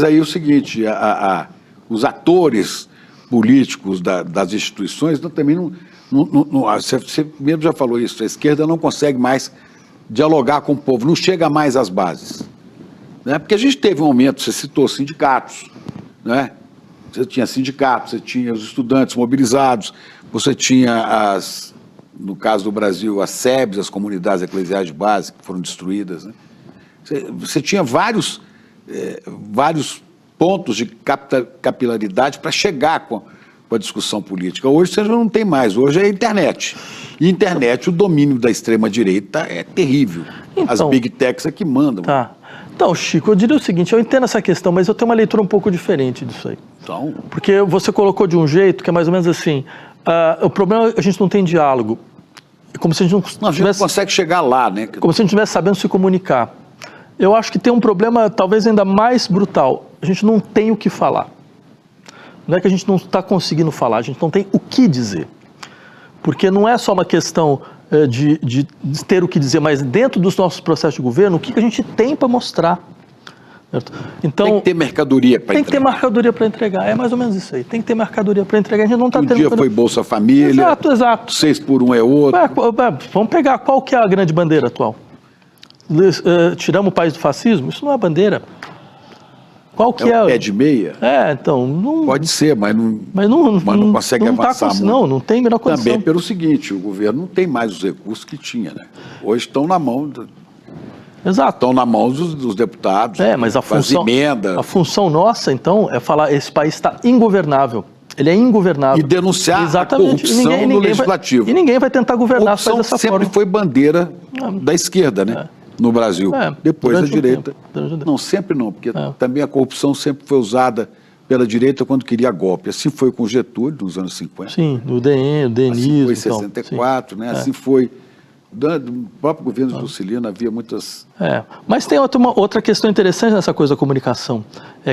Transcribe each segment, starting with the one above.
aí é o seguinte, os atores políticos das instituições também não... Você mesmo já falou isso, a esquerda não consegue mais dialogar com o povo, não chega mais às bases. Né? Porque a gente teve um aumento, você citou sindicatos, né? Você tinha sindicatos, você tinha os estudantes mobilizados, você tinha, no caso do Brasil, as SEBs, as comunidades eclesiais de base, que foram destruídas. Né? Você tinha vários pontos de capilaridade para chegar com a discussão política. Hoje você já não tem mais, hoje é a internet. E internet, o domínio da extrema-direita é terrível. Então, as big techs é que mandam. Tá. Então, Chico, eu diria o seguinte, eu entendo essa questão, mas eu tenho uma leitura um pouco diferente disso aí. Então... Porque você colocou de um jeito que é mais ou menos assim, o problema é que a gente não tem diálogo. Como se a gente a gente não consegue chegar lá, né? Como se a gente não estivesse sabendo se comunicar. Eu acho que tem um problema talvez ainda mais brutal. A gente não tem o que falar. Não é que a gente não está conseguindo falar, a gente não tem o que dizer. Porque não é só uma questão de ter o que dizer, mas dentro dos nossos processos de governo, o que a gente tem para mostrar. Certo? Então, tem que ter mercadoria para entregar. Tem que ter mercadoria para entregar, é mais ou menos isso aí. Tem que ter mercadoria para entregar, a gente não está tendo... Um dia foi Bolsa Família, exato. 6 por 1 é outro. Vamos pegar qual que é a grande bandeira atual. Tiramos o país do fascismo? Isso não é bandeira. Qual que é? O pé de meia? Então... Não, pode ser, mas não consegue avançar muito. Não tem a menor condição. Também pelo seguinte, o governo não tem mais os recursos que tinha, né? Hoje estão na mão... Exato. Estão na mão dos deputados, mas as emendas. A função nossa, então, é falar esse país está ingovernável. Ele é ingovernável. E denunciar a corrupção no legislativo. E ninguém vai tentar governar dessa forma. Sempre foi bandeira da esquerda, né? No Brasil. Depois da direita. Não, sempre não, porque também a corrupção sempre foi usada pela direita quando queria golpe. Assim foi com Getúlio, nos anos 50. Sim, o DENIS. Assim foi em 64, né? Assim foi... Do próprio governo Juscelino havia muitas... Mas tem outra questão interessante nessa coisa da comunicação,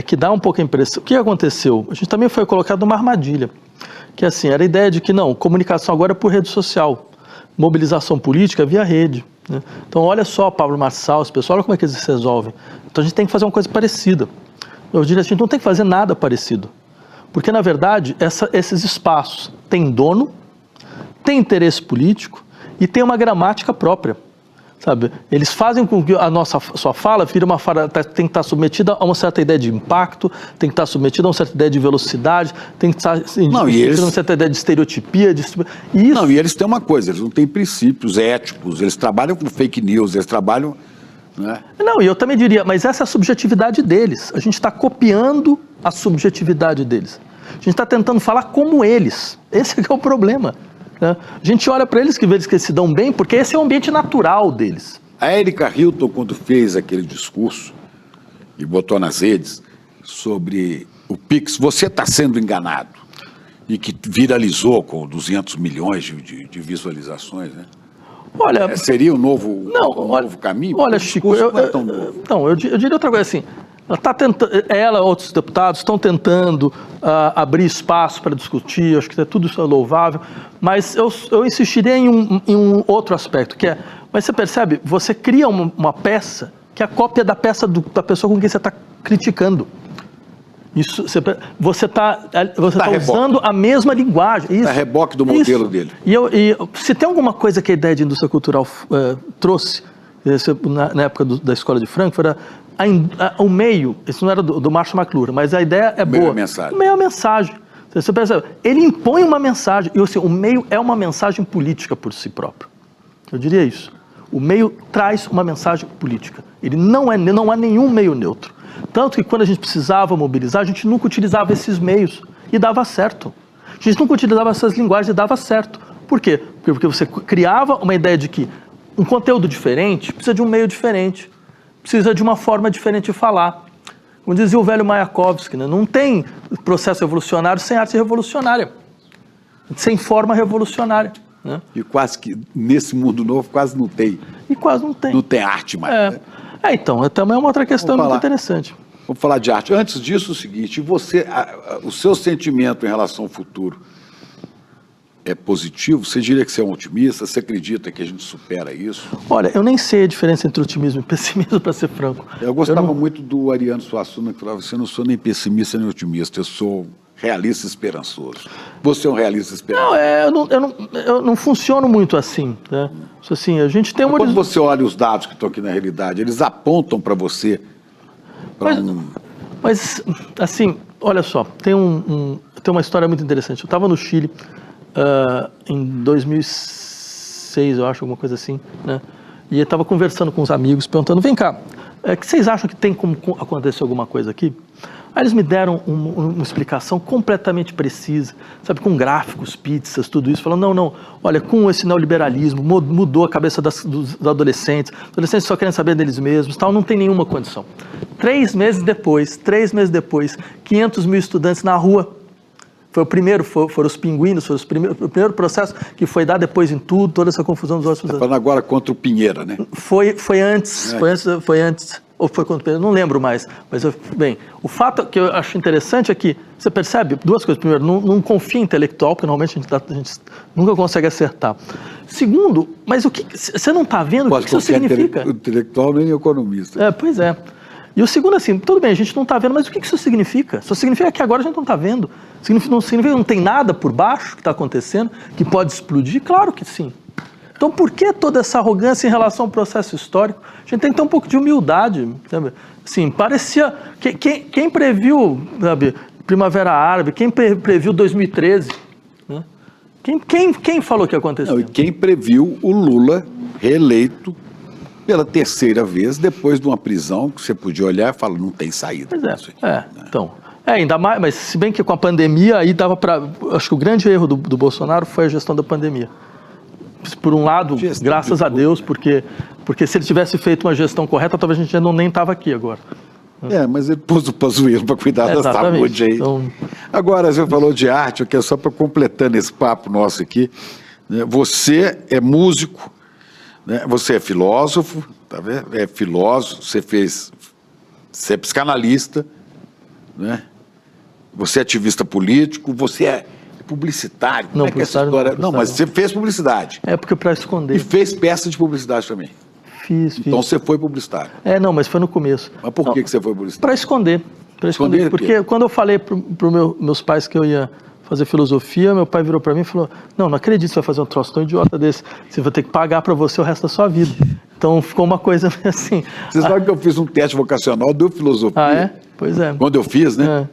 que dá um pouco a impressão... O que aconteceu? A gente também foi colocado numa armadilha, que assim, era a ideia de que não, comunicação agora é por rede social, mobilização política via rede. Né? Então olha só, Pablo Marçal, esse pessoal, olha como é que eles se resolvem. Então a gente tem que fazer uma coisa parecida. Eu diria assim, a gente não tem que fazer nada parecido, porque na verdade esses espaços têm dono, têm interesse político, e tem uma gramática própria, sabe? Eles fazem com que sua fala vire uma fala, tem que estar submetida a uma certa ideia de impacto, tem que estar submetida a uma certa ideia de velocidade, tem que estar submetida a uma certa ideia de estereotipia. E eles têm uma coisa, eles não têm princípios éticos, eles trabalham com fake news, eles trabalham... Né? Não, e eu também diria, mas essa é a subjetividade deles, a gente está copiando a subjetividade deles. A gente está tentando falar como eles, esse é o problema. A gente olha para eles que vê eles que se dão bem, porque esse é o ambiente natural deles. A Erika Hilton, quando fez aquele discurso e botou nas redes sobre o Pix, você está sendo enganado, e que viralizou com 200 milhões de visualizações, né? Olha, seria um novo caminho? Olha, Chico, eu diria outra coisa assim. Ela e outros deputados estão tentando abrir espaço para discutir, acho que tudo isso é louvável, mas eu insistiria em um outro aspecto, que é, mas você percebe, você cria uma peça que é a cópia da peça da pessoa com quem você está criticando. Isso, você está usando a mesma linguagem. Está reboque do modelo dele. E se tem alguma coisa que a ideia de indústria cultural trouxe, na época da Escola de Frankfurt, o meio, isso não era do Marshall McLuhan, mas a ideia é boa. O meio é a mensagem. Você percebe? Ele impõe uma mensagem, e assim, o meio é uma mensagem política por si próprio. Eu diria isso. O meio traz uma mensagem política. Não há nenhum meio neutro. Tanto que quando a gente precisava mobilizar, a gente nunca utilizava esses meios e dava certo. A gente nunca utilizava essas linguagens e dava certo. Por quê? Porque você criava uma ideia de que um conteúdo diferente precisa de um meio diferente, precisa de uma forma diferente de falar. Como dizia o velho Mayakovsky, né? Não tem processo revolucionário sem arte revolucionária, sem forma revolucionária. Né? E quase que, nesse mundo novo, quase não tem. E quase não tem. Não tem arte mais. Né? Então, também é uma outra questão muito interessante. Vamos falar de arte. Antes disso, o seguinte, o seu sentimento em relação ao futuro é positivo? Você diria que você é um otimista? Você acredita que a gente supera isso? Olha, eu nem sei a diferença entre otimismo e pessimismo, para ser franco. Eu gostava muito do Ariano Suassuna, que falava assim, eu não sou nem pessimista nem otimista, eu sou realista e esperançoso. Você é um realista esperançoso? Não, eu não funciono muito assim, né? Assim, a gente tem uma... Quando você olha os dados que estão aqui na realidade, eles apontam para você... Mas, assim, olha só, tem uma história muito interessante. Eu estava no Chile em 2006, eu acho, alguma coisa assim, né? E eu estava conversando com os amigos, perguntando, vem cá, que vocês acham que tem como acontecer alguma coisa aqui? Aí eles me deram uma explicação completamente precisa, sabe, com gráficos, pizzas, tudo isso, falando, não, olha, com esse neoliberalismo, mudou a cabeça dos adolescentes só querem saber deles mesmos, tal, não tem nenhuma condição. 3 meses depois, 500 mil estudantes na rua. Foi o primeiro, foram os pinguinos, foi o primeiro processo que foi dar depois em tudo, toda essa confusão dos outros. Está falando agora contra o Pinheira, né? Foi antes, ou foi contra o Pinheira, não lembro mais. Mas, bem, o fato que eu acho interessante é que, você percebe, 2 coisas. Primeiro, não confia em intelectual, porque normalmente a gente nunca consegue acertar. Segundo, mas o que você não está vendo o que isso significa? Intelectual nem economista. Pois é. E o segundo, assim, tudo bem, a gente não está vendo, mas o que isso significa? Isso significa que agora a gente não está vendo. Não significa que não tem nada por baixo que está acontecendo, que pode explodir? Claro que sim. Então, por que toda essa arrogância em relação ao processo histórico? A gente tem que ter um pouco de humildade, sabe? Assim, parecia... Quem previu, sabe, Primavera Árabe? Quem previu 2013? Né? Quem falou que ia acontecer? Não, e quem previu o Lula reeleito pela 3ª vez, depois de uma prisão que você podia olhar e falar, não tem saída. Pois então... ainda mais, mas se bem que com a pandemia, aí dava para... Acho que o grande erro do Bolsonaro foi a gestão da pandemia. Por um lado, graças a Deus, porque se ele tivesse feito uma gestão correta, talvez a gente nem estava aqui agora. Mas ele pôs o Pazuello para cuidar da saúde aí. Então... Agora, você falou de arte, aqui é só para completando esse papo nosso aqui. Né? Você é músico, né? Você é filósofo, tá vendo? É filósofo, você é psicanalista, né? Você é ativista político, você é publicitário. Não, publicitário não. Não, mas você fez publicidade. Porque para esconder. E fez peça de publicidade também. Fiz. Então você foi publicitário. Não, mas foi no começo. Mas por que você foi publicitário? Para esconder. Porque quando eu falei para meus pais que eu ia fazer filosofia, meu pai virou para mim e falou, não acredito que você vai fazer um troço tão idiota desse. Você vai ter que pagar para você o resto da sua vida. Então ficou uma coisa assim. Você sabe que eu fiz um teste vocacional de filosofia? Ah, é? Pois é. Quando eu fiz, né?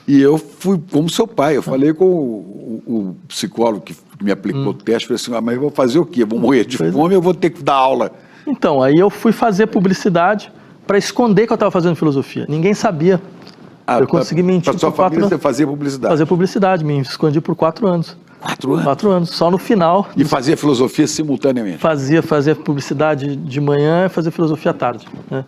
E eu fui como seu pai, eu falei com o psicólogo que me aplicou o teste, falei assim, mas eu vou fazer o quê? Eu vou morrer de fome, eu vou ter que dar aula. Então, aí eu fui fazer publicidade para esconder que eu estava fazendo filosofia. Ninguém sabia. Eu consegui mentir por 4 anos. Para sua família você fazia publicidade? Fazia publicidade, me escondi por 4 anos. 4 anos? 4 anos, só no final. E fazia filosofia simultaneamente? Fazia publicidade de manhã e fazia filosofia à tarde, né?